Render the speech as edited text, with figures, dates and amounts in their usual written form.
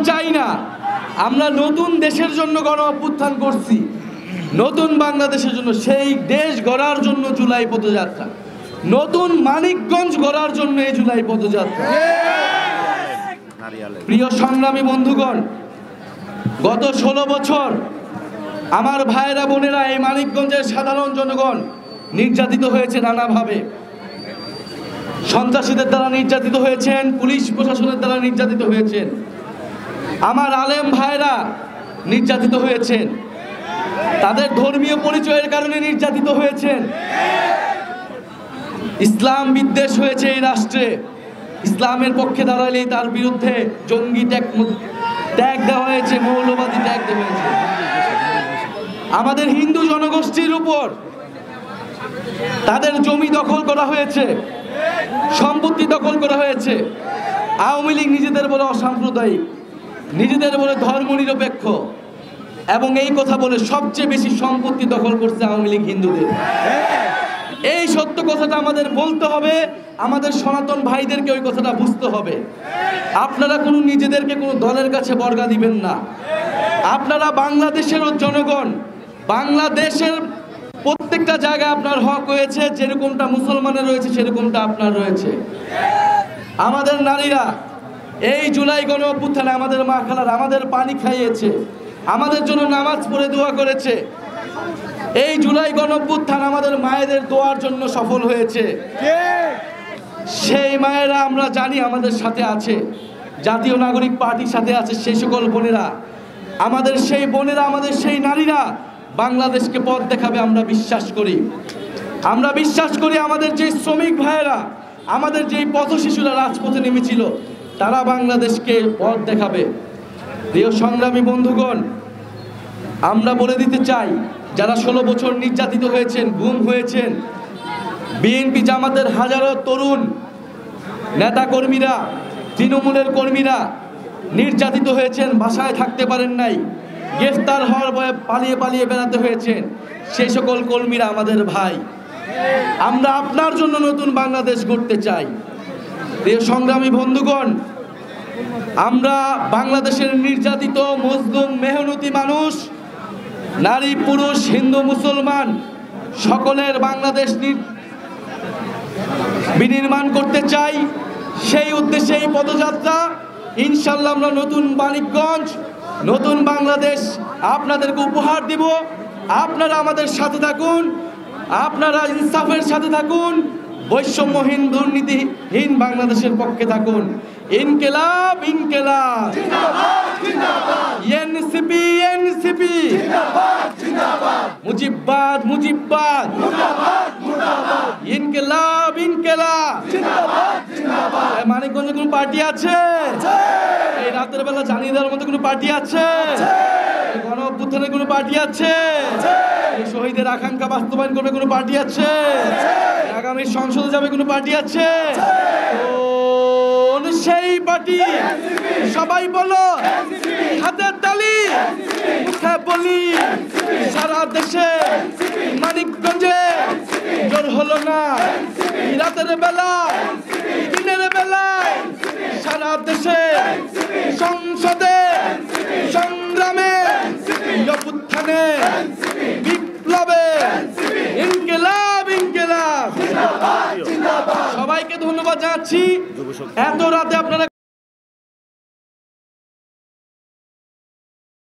চাই না। আমরা নতুন দেশের জন্য গণ অভ্যুত্থান করছি, নতুন বাংলাদেশের জন্য। সেই দেশ গড়ার জন্য জুলাই পদযাত্রা, নতুন মানিকগঞ্জ গড়ার জন্য এই জুলাই পদযাত্রা। প্রিয় সংগ্রামী বন্ধুগণ, গত 16 বছর আমার ভাইয়েরা বোনেরা এই মানিকগঞ্জের সাধারণ জনগণ নির্যাতিত হয়েছে নানাভাবে। সন্ত্রাসীদের দ্বারা নির্যাতিত হয়েছেন, পুলিশ প্রশাসনের দ্বারা নির্যাতিত হয়েছেন, আমার আলেম ভাইরা নির্যাতিত হয়েছেন, তাদের ধর্মীয় পরিচয়ের কারণে নির্যাতিত হয়েছেন। ইসলাম বিদ্বেষ হয়েছে এই রাষ্ট্রে। ইসলামের পক্ষে দাঁড়ালেই তার বিরুদ্ধে জঙ্গি ট্যাগ দেওয়া হয়েছে, মৌলবাদী ট্যাগ দেওয়া হয়েছে। আমাদের হিন্দু জনগোষ্ঠীর উপর তাদের জমি দখল করা হয়েছে, সম্পত্তি দখল করা হয়েছে। আওয়ামী লীগ নিজেদের বলে অসাম্প্রদায়িক, নিজেদের বলে ধর্মনিরপেক্ষ, এবং এই কথা বলে সবচেয়ে বেশি সম্পত্তি দখল করছে আওয়ামী লীগ হিন্দুদের। এই সত্য কথাটা আমাদের বলতে হবে, আমাদের সনাতন ভাইদেরকে ওই কথাটা বুঝতে হবে। আপনারা কোনো নিজেদেরকে কোনো দলের কাছে বর্গা দিবেন না। আপনারা বাংলাদেশেরও জনগণ, বাংলাদেশের প্রত্যেকটা জায়গায় আপনার হক হয়েছে, যেরকমটা মুসলমানের রয়েছে সেরকমটা আপনার রয়েছে। আমাদের নারীরা এই জুলাই গণ অভ্যুত্থানে আমাদের মা খালার আমাদের পানি খাইয়েছে, আমাদের জন্য নামাজ পড়ে দোয়া করেছে। এই জুলাই গণ অভ্যুত্থান আমাদের মায়েদের দোয়ার জন্য সফল হয়েছে। সেই মায়েরা আমরা জানি আমাদের সাথে আছে, জাতীয় নাগরিক পার্টির সাথে আছে সেই সকল বোনেরা। আমাদের সেই বোনেরা, আমাদের সেই নারীরা বাংলাদেশকে পথ দেখাবে আমরা বিশ্বাস করি। আমরা বিশ্বাস করি আমাদের যে শ্রমিক ভাইয়েরা, আমাদের যেই পথ শিশুরা রাজপথে নেমেছিল, তারা বাংলাদেশকে পথ দেখাবে। প্রিয় সংগ্রামী বন্ধুগণ, আমরা বলে দিতে চাই, যারা 16 বছর নির্যাতিত হয়েছেন, গুম হয়েছেন, বিএনপি জামাতের হাজারো তরুণ নেতা কর্মীরা, তৃণমূলের কর্মীরা নির্যাতিত হয়েছেন, বাসায় থাকতে পারেন নাই, গ্রেফতার হওয়ার ভয়ে পালিয়ে পালিয়ে বেড়াতে হয়েছেন, সেই সকল কর্মীরা আমাদের ভাই। আমরা আপনার জন্য নতুন বাংলাদেশ গড়তে চাই। প্রিয় সংগ্রামী বন্ধুগণ, আমরা বাংলাদেশের নির্যাতিত মজলুম মেহনতি মানুষ, নারী পুরুষ হিন্দু মুসলমান সকলের বাংলাদেশ বিনির্মাণ করতে চাই। সেই উদ্দেশ্যে এই পদযাত্রা। ইনশাল্লাহ আমরা নতুন মানিকগঞ্জ, নতুন বাংলাদেশ আপনাদেরকে উপহার দিব। আপনারা আমাদের সাথে থাকুন, আপনারা ইনসাফের সাথে থাকুন, বৈষম্যহীন দুর্নীতিহীন বাংলাদেশের পক্ষে থাকুন। ইনকিলাব ইনকিলাব, এনসিপি এনসিপি, মুজিববাদ মুজিববাদ, ইনকিলাব ইনকিলাব। মানিকগঞ্জে কোনো পার্টি আছে? এই রাতের বেলা জানিয়ে দেওয়ার মতো কোনো পার্টি আছে? গণ অভ্যুত্থানের কোনো পার্টি আছে? শহীদের আকাঙ্ক্ষা বাস্তবায়ন করবে কোনো পার্টি আছে? আগামী সংসদে যাবে কোনো পার্টি আছে? সেই পার্টি সবাই বলো, হাতের তালি বলি। সারা দেশে মানিকগঞ্জে জোর হলো না, রাতের বেলা দিনের বেলায় সারা দেশে সংসদে সংগ্রামে অভ্যুত্থানে বিপ্লবে ইনকিলাব ইনকিলাব। সবাইকে ধন্যবাদ জানাচ্ছি। এত রাতে আপনারা